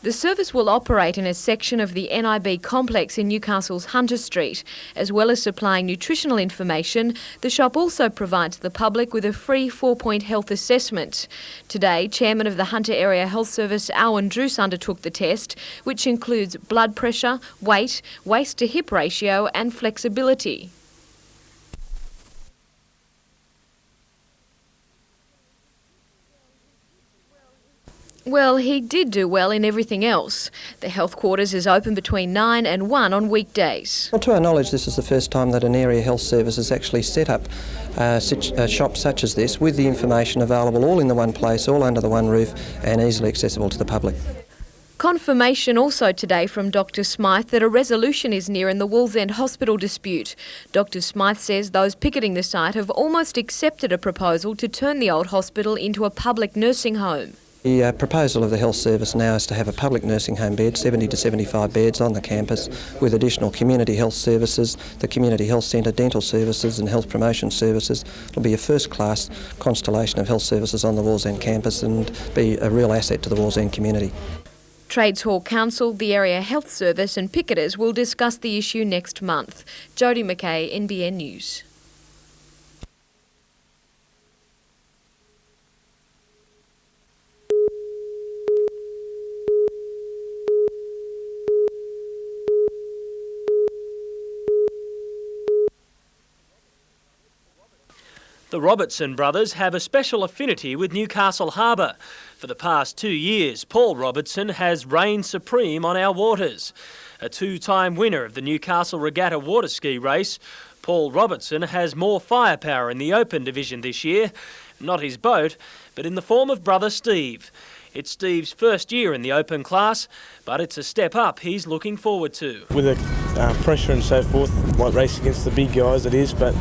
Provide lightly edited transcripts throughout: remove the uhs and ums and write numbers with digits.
The service will operate in a section of the NIB complex in Newcastle's Hunter Street. As well as supplying nutritional information, the shop also provides the public with a free 4-point health assessment. Today, Chairman of the Hunter Area Health Service, Alwyn Druce, undertook the test, which includes blood pressure, weight, waist to hip ratio and flexibility. Well, he did do well in everything else. The health quarters is open between 9 and 1 on weekdays. Well, to our knowledge, this is the first time that an area health service has actually set up a shop such as this with the information available all in the one place, all under the one roof and easily accessible to the public. Confirmation also today from Dr Smythe that a resolution is near in the Wallsend Hospital dispute. Dr Smythe says those picketing the site have almost accepted a proposal to turn the old hospital into a public nursing home. The proposal of the health service now is to have a public nursing home bed, 70 to 75 beds on the campus, with additional community health services, the community health centre, dental services and health promotion services. It'll be a first-class constellation of health services on the Wallsend campus and be a real asset to the Wallsend community. Trades Hall Council, the Area Health Service and picketers will discuss the issue next month. Jodie McKay, NBN News. The Robertson brothers have a special affinity with Newcastle Harbour. For the past 2 years, Paul Robertson has reigned supreme on our waters. A 2-time winner of the Newcastle Regatta water ski race, Paul Robertson has more firepower in the Open division this year. Not his boat, but in the form of brother Steve. It's Steve's first year in the Open class, but it's a step up he's looking forward to. With the pressure and so forth, like racing against the big guys it is, but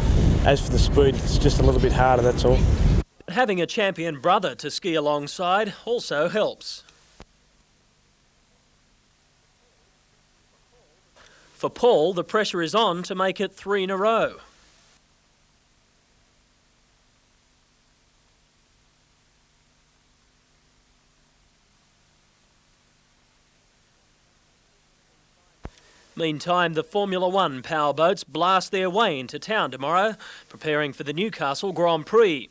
as for the speed, it's just a little bit harder, that's all. Having a champion brother to ski alongside also helps. For Paul, the pressure is on to make it 3 in a row. Meantime, the Formula One powerboats blast their way into town tomorrow, preparing for the Newcastle Grand Prix.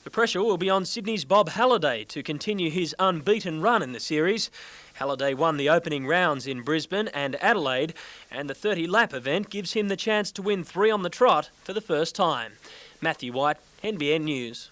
The pressure will be on Sydney's Bob Halliday to continue his unbeaten run in the series. Halliday won the opening rounds in Brisbane and Adelaide, and the 30-lap event gives him the chance to win 3 on the trot for the first time. Matthew White, NBN News.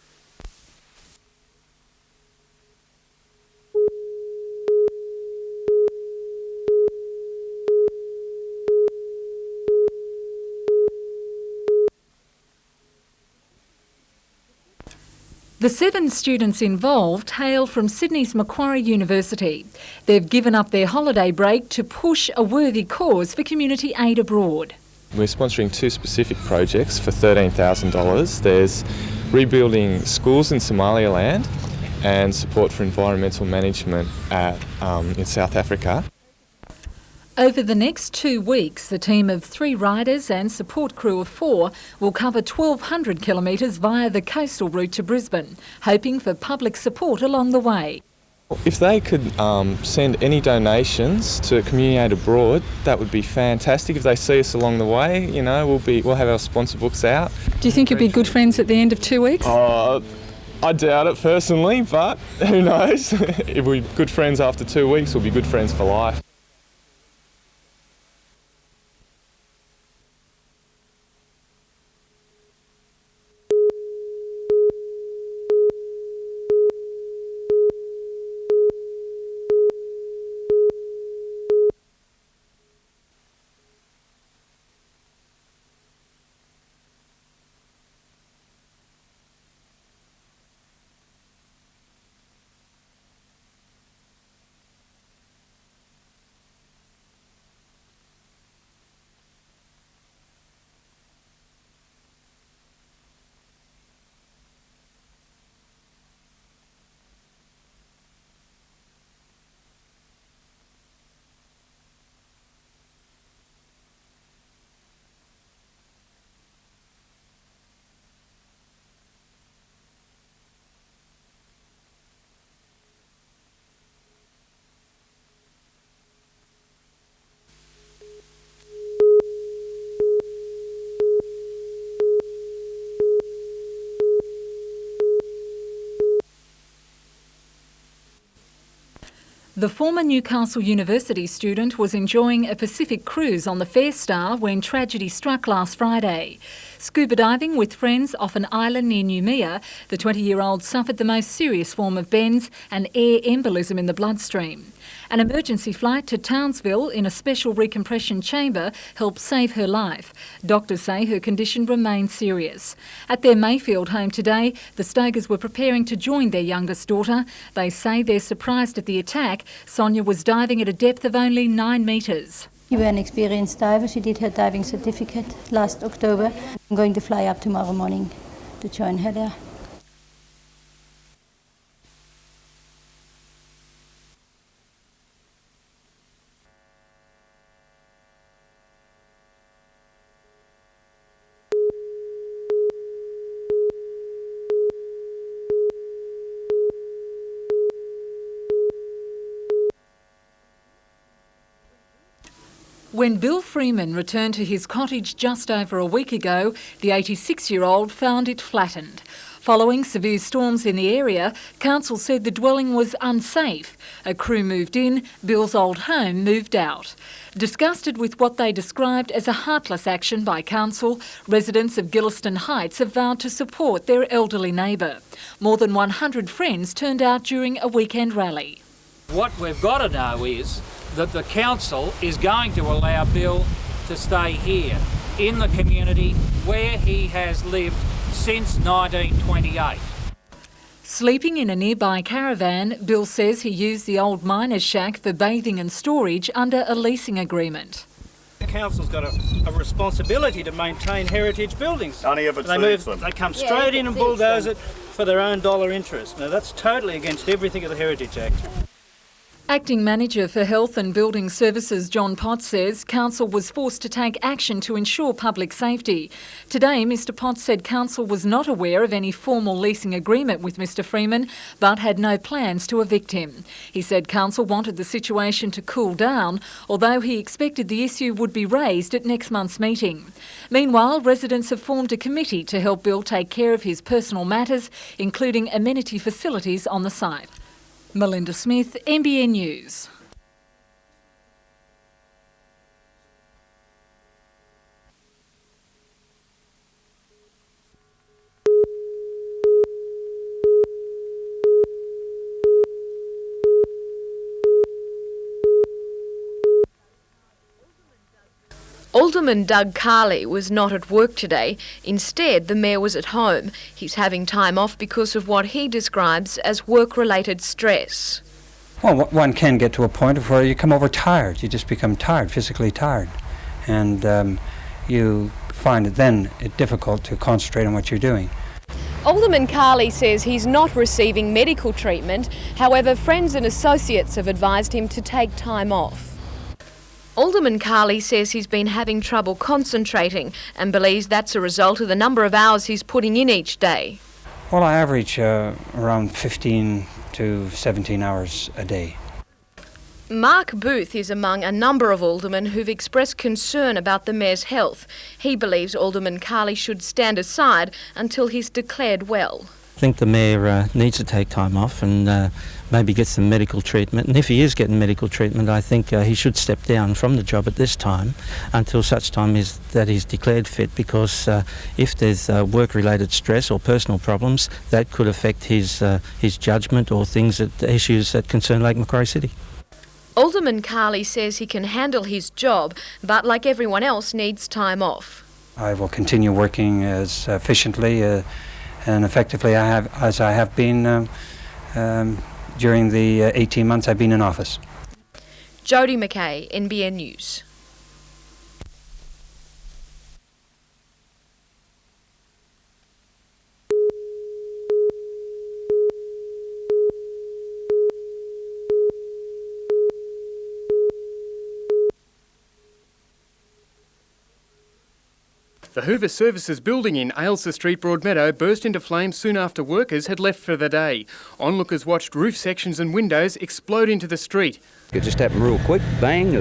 The 7 students involved hail from Sydney's Macquarie University. They've given up their holiday break to push a worthy cause for community aid abroad. We're sponsoring 2 specific projects for $13,000. There's rebuilding schools in Somaliland and support for environmental management in South Africa. Over the next 2 weeks, the team of 3 riders and support crew of 4 will cover 1,200 kilometres via the coastal route to Brisbane, hoping for public support along the way. If they could send any donations to Community Aid Abroad, that would be fantastic. If they see us along the way, you know, we'll have our sponsor books out. Do you think you'll be good friends at the end of 2 weeks? I doubt it personally, but who knows? If we're good friends after 2 weeks, we'll be good friends for life. The former Newcastle University student was enjoying a Pacific cruise on the Fair Star when tragedy struck last Friday. Scuba diving with friends off an island near Noumea, the 20-year-old suffered the most serious form of bends and air embolism in the bloodstream. An emergency flight to Townsville in a special recompression chamber helped save her life. Doctors say her condition remains serious. At their Mayfield home today, the Stogers were preparing to join their youngest daughter. They say they're surprised at the attack. Sonia was diving at a depth of only 9 metres. She was an experienced diver. She did her diving certificate last October. I'm going to fly up tomorrow morning to join her there. When Bill Freeman returned to his cottage just over a week ago, the 86-year-old found it flattened. Following severe storms in the area, council said the dwelling was unsafe. A crew moved in, Bill's old home moved out. Disgusted with what they described as a heartless action by council, residents of Gilliston Heights have vowed to support their elderly neighbour. More than 100 friends turned out during a weekend rally. What we've got to know is that the council is going to allow Bill to stay here in the community where he has lived since 1928. Sleeping in a nearby caravan, Bill says he used the old miner's shack for bathing and storage under a leasing agreement. The council's got a responsibility to maintain heritage buildings. Only if it suits them. They come straight in and bulldoze it for their own dollar interest. Now that's totally against everything of the Heritage Act. Acting Manager for Health and Building Services John Potts says council was forced to take action to ensure public safety. Today, Mr Potts said council was not aware of any formal leasing agreement with Mr Freeman, but had no plans to evict him. He said council wanted the situation to cool down, although he expected the issue would be raised at next month's meeting. Meanwhile, residents have formed a committee to help Bill take care of his personal matters, including amenity facilities on the site. Melinda Smith, NBN News. Alderman Doug Carley was not at work today. Instead, the Mayor was at home. He's having time off because of what he describes as work-related stress. Well, one can get to a point where you come over tired. You just become tired, physically tired. And you find it then difficult to concentrate on what you're doing. Alderman Carley says he's not receiving medical treatment. However, friends and associates have advised him to take time off. Alderman Carley says he's been having trouble concentrating and believes that's a result of the number of hours he's putting in each day. Well, I average around 15 to 17 hours a day. Mark Booth is among a number of aldermen who've expressed concern about the Mayor's health. He believes Alderman Carley should stand aside until he's declared well. I think the Mayor needs to take time off and maybe get some medical treatment. And if he is getting medical treatment, I think he should step down from the job at this time until such time that he's declared fit, because if there's work-related stress or personal problems, that could affect his judgment or issues that concern Lake Macquarie City. Alderman Carley says he can handle his job, but like everyone else needs time off. I will continue working as efficiently and effectively as I have been during the 18 months I've been in office. Jodie McKay, NBN News. The Hoover Services building in Ailsa Street, Broadmeadow burst into flames soon after workers had left for the day. Onlookers watched roof sections and windows explode into the street. It just happened real quick, bang,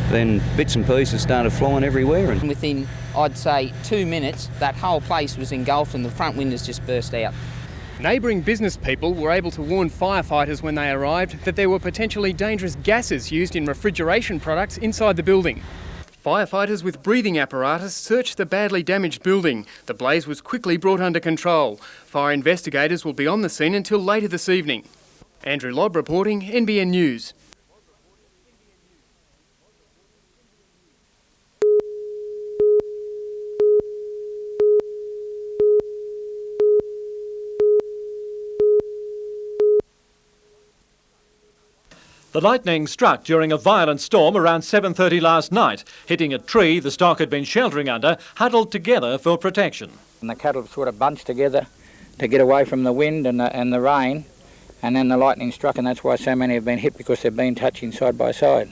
then bits and pieces started flying everywhere. And within, I'd say, 2 minutes, that whole place was engulfed and the front windows just burst out. Neighbouring business people were able to warn firefighters when they arrived that there were potentially dangerous gases used in refrigeration products inside the building. Firefighters with breathing apparatus searched the badly damaged building. The blaze was quickly brought under control. Fire investigators will be on the scene until later this evening. Andrew Lobb reporting, NBN News. The lightning struck during a violent storm around 7:30 last night, hitting a tree the stock had been sheltering under, huddled together for protection. And the cattle sort of bunched together to get away from the wind and the rain, and then the lightning struck, and that's why so many have been hit, because they've been touching side by side.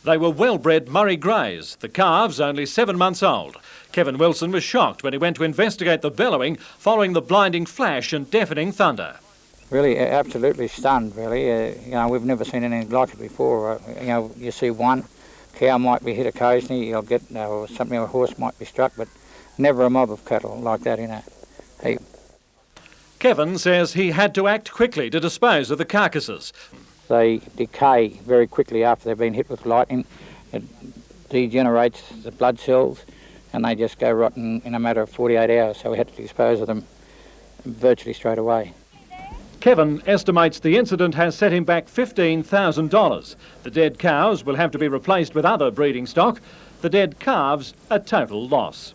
They were well-bred Murray Greys, the calves only 7 months old. Kevin Wilson was shocked when he went to investigate the bellowing following the blinding flash and deafening thunder. Really, absolutely stunned, really. We've never seen anything like it before. You see one cow might be hit occasionally, you'll get something, a horse might be struck, but never a mob of cattle like that in a heap. Kevin says he had to act quickly to dispose of the carcasses. They decay very quickly after they've been hit with lightning. It degenerates the blood cells, and they just go rotten in a matter of 48 hours, so we had to dispose of them virtually straight away. Kevin estimates the incident has set him back $15,000. The dead cows will have to be replaced with other breeding stock. The dead calves a total loss.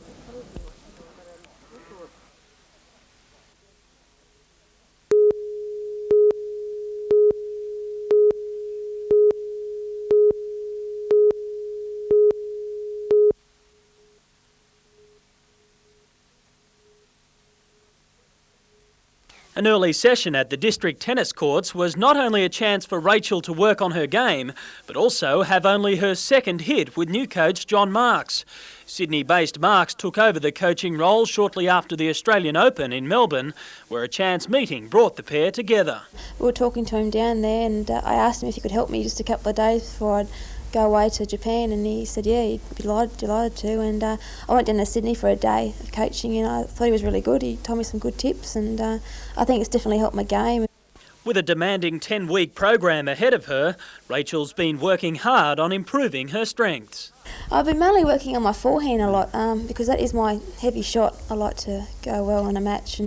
An early session at the district tennis courts was not only a chance for Rachel to work on her game, but also have only her second hit with new coach John Marks. Sydney-based Marks took over the coaching role shortly after the Australian Open in Melbourne, where a chance meeting brought the pair together. We were talking to him down there, and I asked him if he could help me just a couple of days before I'd go away to Japan, and he said yeah, he'd be delighted to. And I went down to Sydney for a day of coaching, and I thought he was really good. He told me some good tips, and I think it's definitely helped my game. With a demanding 10-week program ahead of her, Rachel's been working hard on improving her strengths. I've been mainly working on my forehand a lot because that is my heavy shot. I like to go well in a match.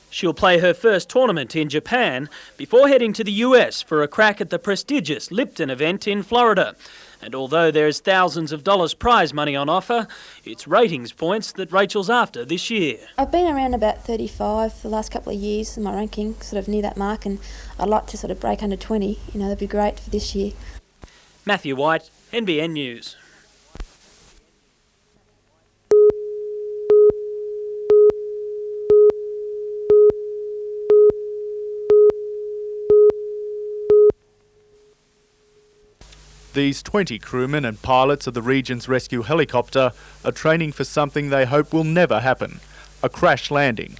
She'll play her first tournament in Japan before heading to the US for a crack at the prestigious Lipton event in Florida. And although there's thousands of dollars prize money on offer, it's ratings points that Rachel's after this year. I've been around about 35 for the last couple of years in my ranking, sort of near that mark, and I'd like to sort of break under 20. That'd be great for this year. Matthew White, NBN News. These 20 crewmen and pilots of the region's rescue helicopter are training for something they hope will never happen, a crash landing.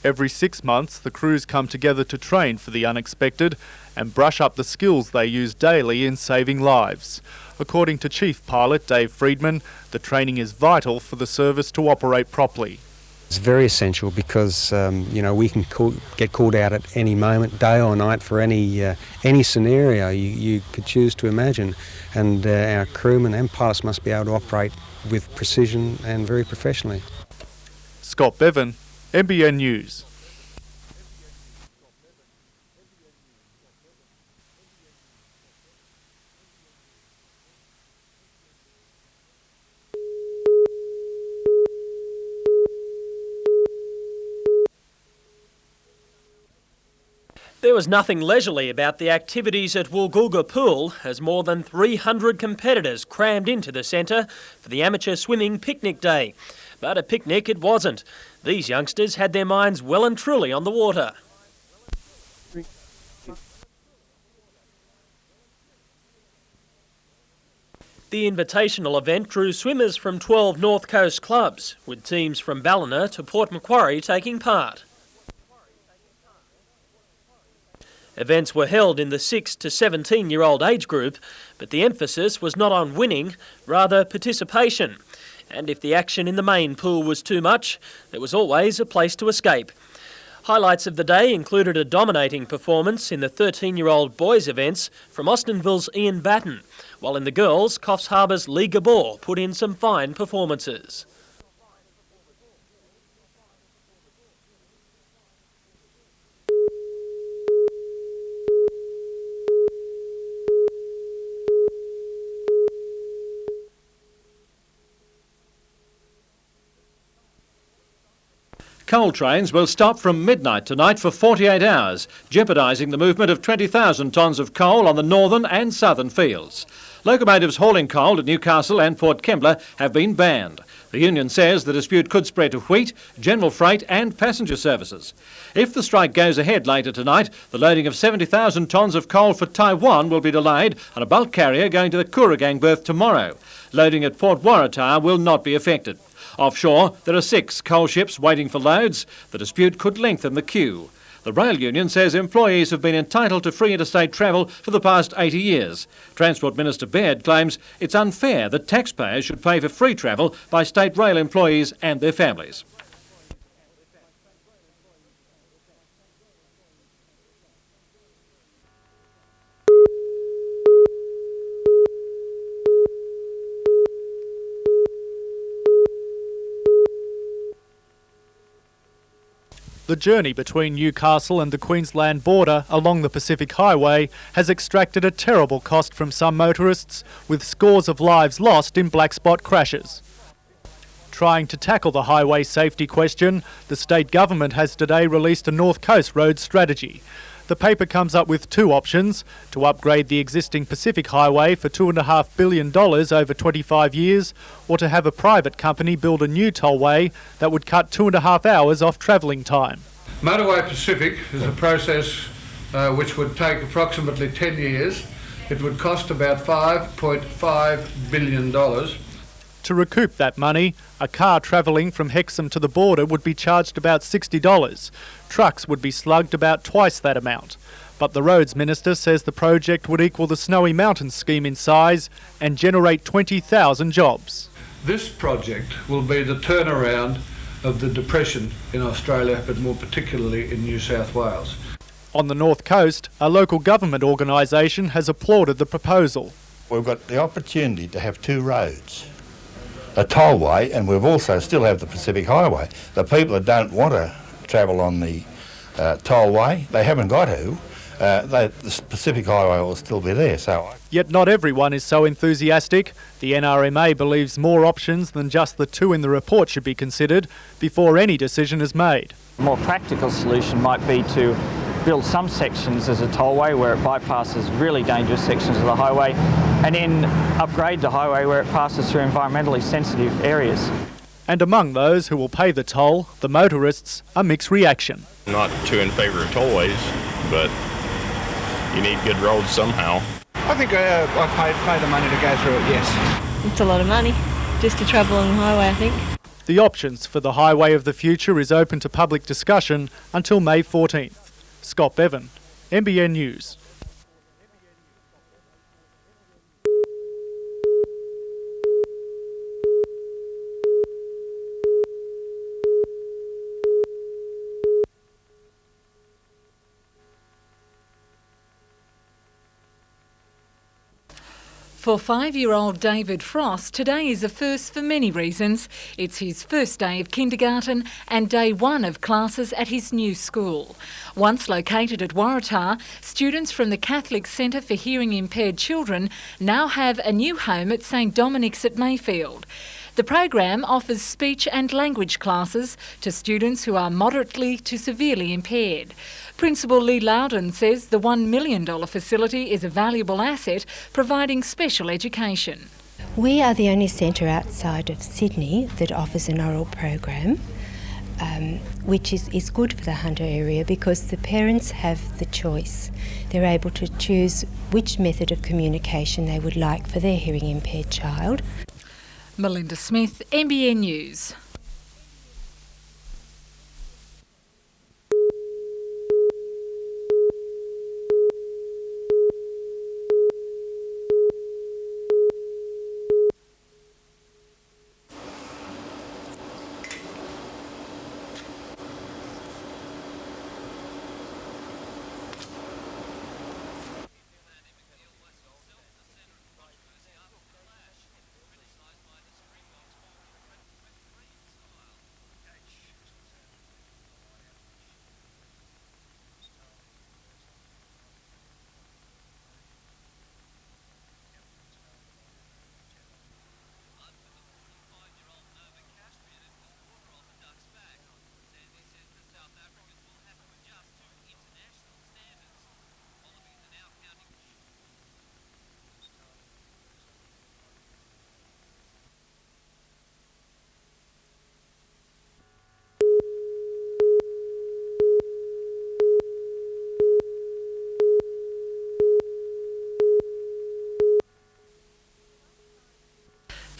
Every 6 months, the crews come together to train for the unexpected and brush up the skills they use daily in saving lives. According to Chief Pilot Dave Friedman, the training is vital for the service to operate properly. It's very essential because we can get called out at any moment, day or night, for any scenario you could choose to imagine, and our crewmen and pilots must be able to operate with precision and very professionally. Scott Bevan, NBN News. There was nothing leisurely about the activities at Woolgoolga Pool as more than 300 competitors crammed into the centre for the amateur swimming picnic day. But a picnic it wasn't. These youngsters had their minds well and truly on the water. The invitational event drew swimmers from 12 North Coast clubs, with teams from Ballina to Port Macquarie taking part. Events were held in the 6 to 17-year-old age group, but the emphasis was not on winning, rather participation. And if the action in the main pool was too much, there was always a place to escape. Highlights of the day included a dominating performance in the 13-year-old boys events from Austinville's Ian Batten, while in the girls, Coffs Harbour's Lee Gabor put in some fine performances. Coal trains will stop from midnight tonight for 48 hours, jeopardising the movement of 20,000 tonnes of coal on the northern and southern fields. Locomotives hauling coal to Newcastle and Port Kembla have been banned. The union says the dispute could spread to wheat, general freight and passenger services. If the strike goes ahead later tonight, the loading of 70,000 tonnes of coal for Taiwan will be delayed on a bulk carrier going to the Kooragang berth tomorrow. Loading at Port Waratah will not be affected. Offshore, there are 6 coal ships waiting for loads. The dispute could lengthen the queue. The rail union says employees have been entitled to free interstate travel for the past 80 years. Transport Minister Baird claims it's unfair that taxpayers should pay for free travel by state rail employees and their families. The journey between Newcastle and the Queensland border along the Pacific Highway has extracted a terrible cost from some motorists, with scores of lives lost in black spot crashes. Trying to tackle the highway safety question, the state government has today released a North Coast road strategy. The paper comes up with 2 options: to upgrade the existing Pacific Highway for $2.5 billion over 25 years, or to have a private company build a new tollway that would cut 2.5 hours off travelling time. Motorway Pacific is a process which would take approximately 10 years. It would cost about $5.5 billion. To recoup that money, a car travelling from Hexham to the border would be charged about $60. Trucks would be slugged about twice that amount. But the Roads Minister says the project would equal the Snowy Mountains scheme in size and generate 20,000 jobs. This project will be the turnaround of the depression in Australia, but more particularly in New South Wales. On the North Coast, a local government organisation has applauded the proposal. We've got the opportunity to have 2 roads. A tollway, and we've also still have the Pacific Highway. The people that don't want to travel on the tollway, they haven't got to. The Pacific Highway will still be there. Yet not everyone is so enthusiastic. The NRMA believes more options than just the 2 in the report should be considered before any decision is made. A more practical solution might be to build some sections as a tollway where it bypasses really dangerous sections of the highway, and then upgrade the highway where it passes through environmentally sensitive areas. And among those who will pay the toll, the motorists, a mixed reaction. Not too in favour of tollways, but you need good roads somehow. I think I'd pay the money to go through it, yes. It's a lot of money just to travel on the highway, I think. The options for the Highway of the Future is open to public discussion until May 14th. Scott Bevan, NBN News. For 5-year-old David Frost, today is a first for many reasons. It's his first day of kindergarten and day 1 of classes at his new school. Once located at Waratah, students from the Catholic Centre for Hearing Impaired Children now have a new home at St Dominic's at Mayfield. The program offers speech and language classes to students who are moderately to severely impaired. Principal Lee Loudon says the $1 million facility is a valuable asset, providing special education. We are the only centre outside of Sydney that offers an oral program, which is good for the Hunter area because the parents have the choice. They're able to choose which method of communication they would like for their hearing impaired child. Melinda Smith, NBN News.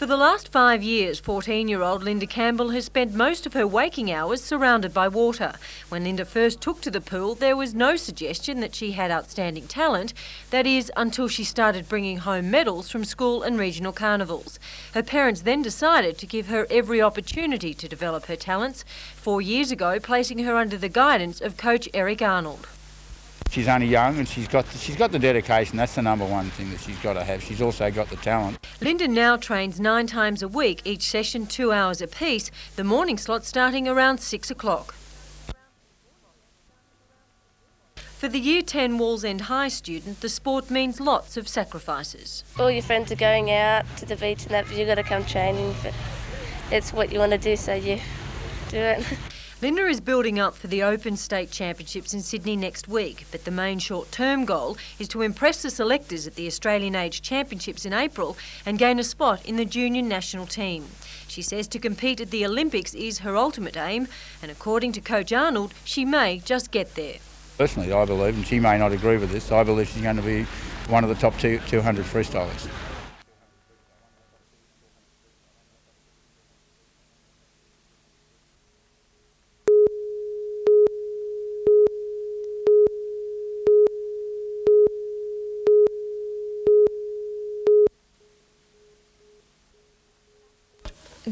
For the last 5 years, 14-year-old Linda Campbell has spent most of her waking hours surrounded by water. When Linda first took to the pool, there was no suggestion that she had outstanding talent. That is, until she started bringing home medals from school and regional carnivals. Her parents then decided to give her every opportunity to develop her talents, 4 years ago placing her under the guidance of coach Eric Arnold. She's only young and she's got the dedication. That's the number one thing that she's got to have. She's also got the talent. Linda now trains 9 times a week, each session 2 hours apiece, the morning slot starting around 6 o'clock. For the Year 10 Wallsend High student, the sport means lots of sacrifices. All your friends are going out to the beach and that, but you've got to come training. But it's what you want to do, so you do it. Linda is building up for the Open State Championships in Sydney next week, but the main short-term goal is to impress the selectors at the Australian Age Championships in April and gain a spot in the junior national team. She says to compete at the Olympics is her ultimate aim, and according to Coach Arnold, she may just get there. Personally, I believe, and she may not agree with this, I believe she's going to be one of the top 200 freestylers.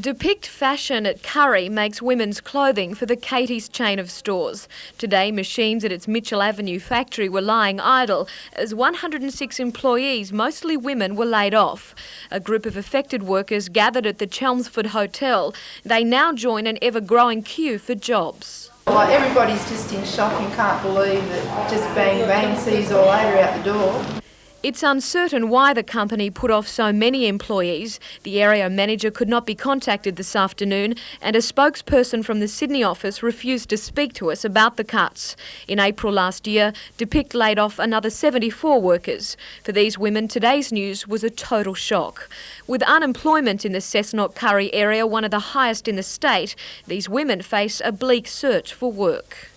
Depict fashion at Curry makes women's clothing for the Katie's chain of stores. Today, machines at its Mitchell Avenue factory were lying idle as 106 employees, mostly women, were laid off. A group of affected workers gathered at the Chelmsford Hotel. They now join an ever-growing queue for jobs. Well, everybody's just in shock and can't believe that just bang bang sees all later out the door. It's uncertain why the company put off so many employees. The area manager could not be contacted this afternoon, and a spokesperson from the Sydney office refused to speak to us about the cuts. In April last year, Depict laid off another 74 workers. For these women, today's news was a total shock. With unemployment in the Cessnock Curry area one of the highest in the state, these women face a bleak search for work.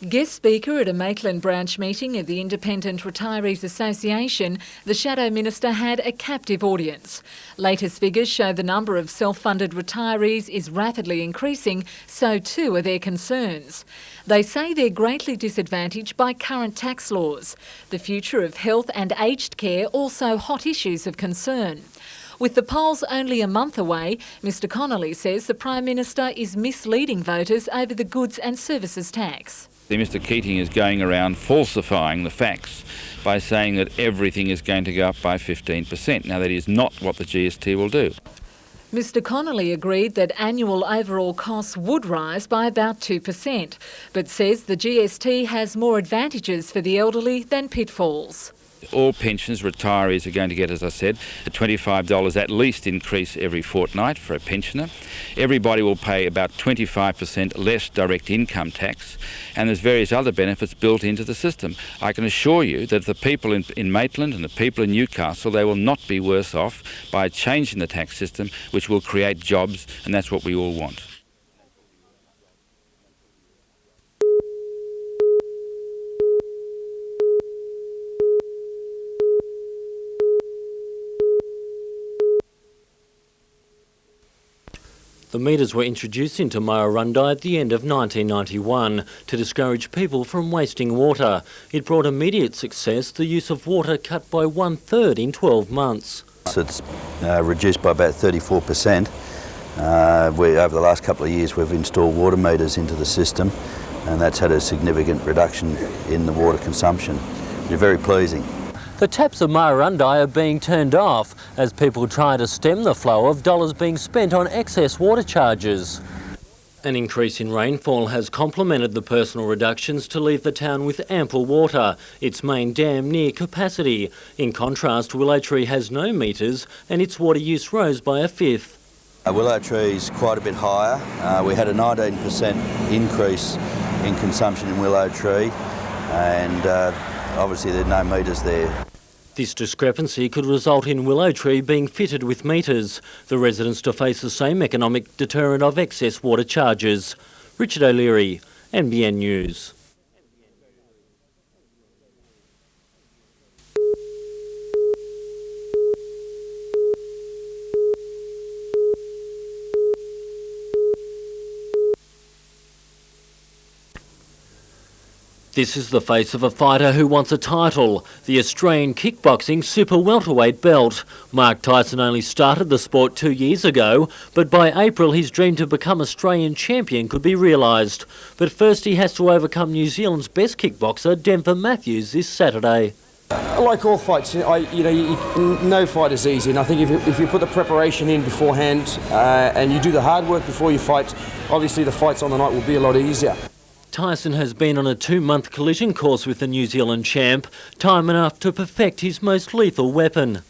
Guest speaker at a Maitland branch meeting of the Independent Retirees Association, the Shadow Minister had a captive audience. Latest figures show the number of self-funded retirees is rapidly increasing, so too are their concerns. They say they're greatly disadvantaged by current tax laws. The future of health and aged care also hot issues of concern. With the polls only a month away, Mr Connolly says the Prime Minister is misleading voters over the goods and services tax. Mr Keating is going around falsifying the facts by saying that everything is going to go up by 15%. Now, that is not what the GST will do. Mr Connolly agreed that annual overall costs would rise by about 2%, but says the GST has more advantages for the elderly than pitfalls. All pensions, retirees are going to get, as I said, a $25 at least increase every fortnight for a pensioner. Everybody will pay about 25% less direct income tax, and there's various other benefits built into the system. I can assure you that the people in Maitland and the people in Newcastle, they will not be worse off by changing the tax system, which will create jobs, and that's what we all want. The meters were introduced into Murrurundi at the end of 1991 to discourage people from wasting water. It brought immediate success, the use of water cut by 1/3 in 12 months. It's reduced by about 34%. Over the last couple of years we've installed water meters into the system, and that's had a significant reduction in the water consumption. It's very pleasing. The taps of Murrurundi are being turned off as people try to stem the flow of dollars being spent on excess water charges. An increase in rainfall has complemented the personal reductions to leave the town with ample water, its main dam near capacity. In contrast, Willow Tree has no meters and its water use rose by 1/5. Willow Tree is quite a bit higher. We had a 19% increase in consumption in Willow Tree, and obviously there are no meters there. This discrepancy could result in Willow Tree being fitted with meters, the residents to face the same economic deterrent of excess water charges. Richard O'Leary, NBN News. This is the face of a fighter who wants a title, the Australian kickboxing super welterweight belt. Mark Tyson only started the sport 2 years ago, but by April his dream to become Australian champion could be realised. But first he has to overcome New Zealand's best kickboxer, Denver Matthews, this Saturday. Like all fights, no fight is easy, and I think if you put the preparation in beforehand and you do the hard work before you fight, obviously the fights on the night will be a lot easier. Tyson has been on a 2-month collision course with the New Zealand champ, time enough to perfect his most lethal weapon.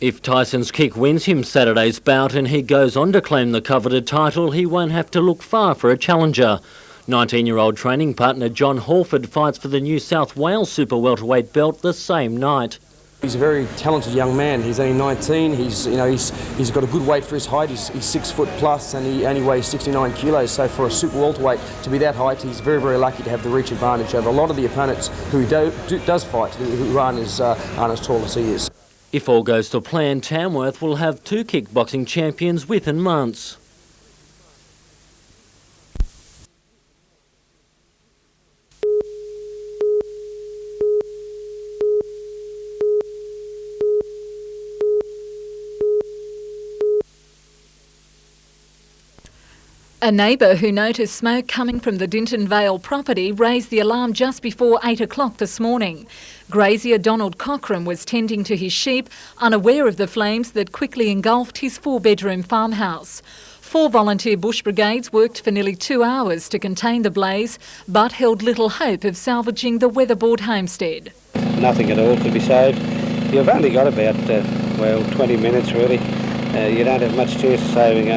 If Tyson's kick wins him Saturday's bout and he goes on to claim the coveted title, he won't have to look far for a challenger. 19-year-old training partner John Hawford fights for the New South Wales super welterweight belt the same night. He's a very talented young man. He's only 19. He's got a good weight for his height. He's 6 foot plus, and he only weighs 69 kilos. So for a super welterweight to be that height, he's very, very lucky to have the reach advantage over a lot of the opponents who does fight, who aren't as tall as he is. If all goes to plan, Tamworth will have 2 kickboxing champions within months. A neighbour who noticed smoke coming from the Dinton Vale property raised the alarm just before 8 o'clock this morning. Grazier Donald Cochran was tending to his sheep, unaware of the flames that quickly engulfed his 4-bedroom farmhouse. 4 volunteer bush brigades worked for nearly 2 hours to contain the blaze, but held little hope of salvaging the weatherboard homestead. Nothing at all to be saved. You've only got about, 20 minutes really. You don't have much chance of saving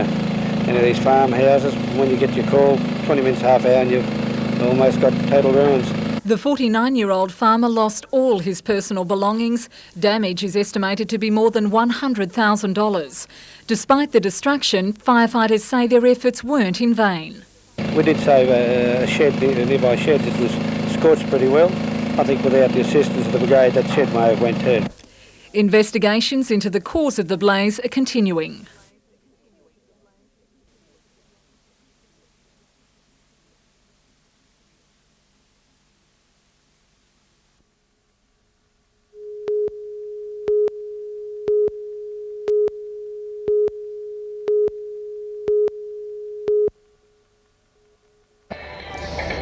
any of these farmhouses. When you get your call, 20 minutes, half hour, and you've almost got total ruins. The 49-year-old farmer lost all his personal belongings. Damage is estimated to be more than $100,000. Despite the destruction, firefighters say their efforts weren't in vain. We did save a shed, a nearby shed that was scorched pretty well. I think without the assistance of the brigade, that shed may have went too. Investigations into the cause of the blaze are continuing.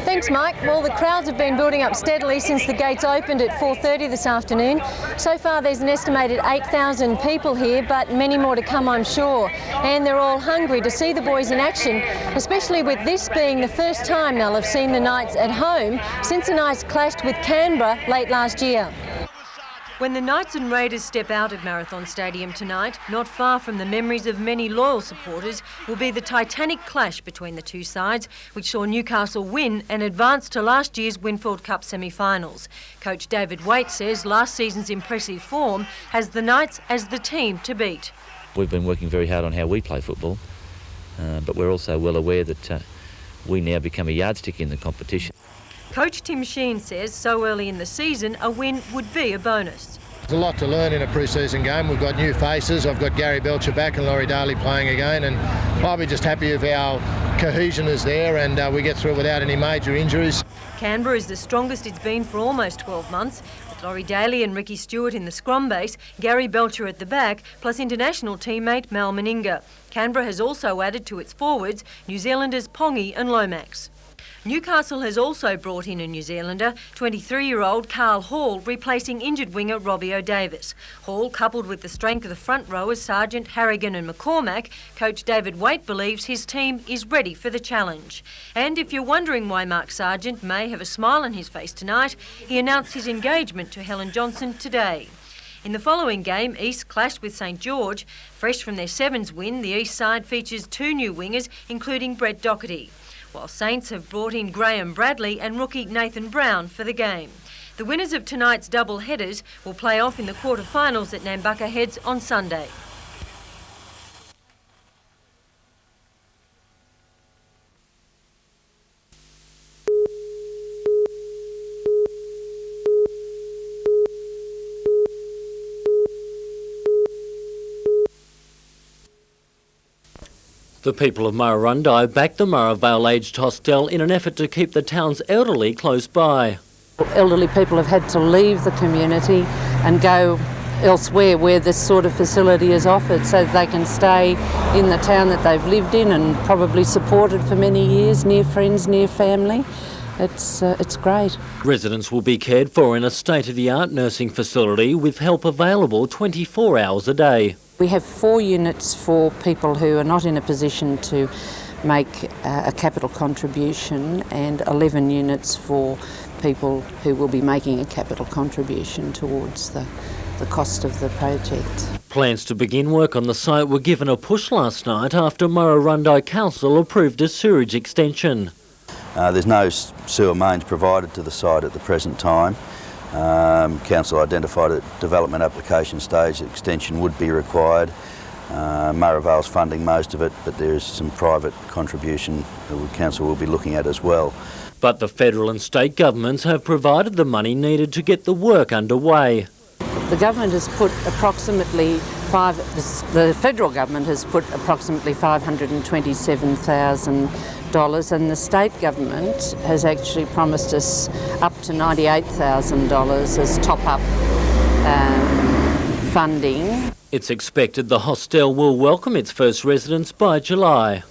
Thanks, Mike. Well, the crowds have been building up steadily since the gates opened at 4:30 this afternoon. So far, there's an estimated 8,000 people here, but many more to come, I'm sure. And they're all hungry to see the boys in action, especially with this being the first time they'll have seen the Knights at home since the Knights clashed with Canberra late last year. When the Knights and Raiders step out of Marathon Stadium tonight, not far from the memories of many loyal supporters, will be the titanic clash between the two sides, which saw Newcastle win and advance to last year's Winfield Cup semi-finals. Coach David Waite says last season's impressive form has the Knights as the team to beat. We've been working very hard on how we play football, but we're also well aware that we now become a yardstick in the competition. Coach Tim Sheen says so early in the season, a win would be a bonus. There's a lot to learn in a pre-season game. We've got new faces. I've got Gary Belcher back and Laurie Daly playing again, and I'll be just happy if our cohesion is there and we get through without any major injuries. Canberra is the strongest it's been for almost 12 months, with Laurie Daly and Ricky Stewart in the scrum base, Gary Belcher at the back, plus international teammate Mal Meninga. Canberra has also added to its forwards New Zealanders Pongi and Lomax. Newcastle has also brought in a New Zealander, 23-year-old Carl Hall, replacing injured winger Robbie O'Davis. Hall, coupled with the strength of the front rowers Sargent, Harrigan and McCormack, coach David Waite believes his team is ready for the challenge. And if you're wondering why Mark Sargent may have a smile on his face tonight, he announced his engagement to Helen Johnson today. In the following game, East clashed with St George. Fresh from their Sevens win, the East side features 2 new wingers, including Brett Doherty. while Saints have brought in Graham Bradley and rookie Nathan Brown for the game. The winners of tonight's double headers will play off in the quarter-finals at Nambucca Heads on Sunday. The people of Murrurundi backed the Murrayvale aged hostel in an effort to keep the town's elderly close by. Elderly people have had to leave the community and go elsewhere where this sort of facility is offered so that they can stay in the town that they've lived in and probably supported for many years, near friends, near family. It's great. Residents will be cared for in a state-of-the-art nursing facility with help available 24 hours a day. We have 4 units for people who are not in a position to make a capital contribution and 11 units for people who will be making a capital contribution towards the cost of the project. Plans to begin work on the site were given a push last night after Murrurundi Council approved a sewerage extension. There's no sewer mains provided to the site at the present time. Council identified at development application stage that extension would be required. Murrayvale's funding most of it, but there is some private contribution that the Council will be looking at as well. But the federal and state governments have provided the money needed to get the work underway. The government has put approximately the federal government has put approximately $527,000 and the state government has actually promised us up to $98,000 as top-up funding. It's expected the hostel will welcome its first residents by July.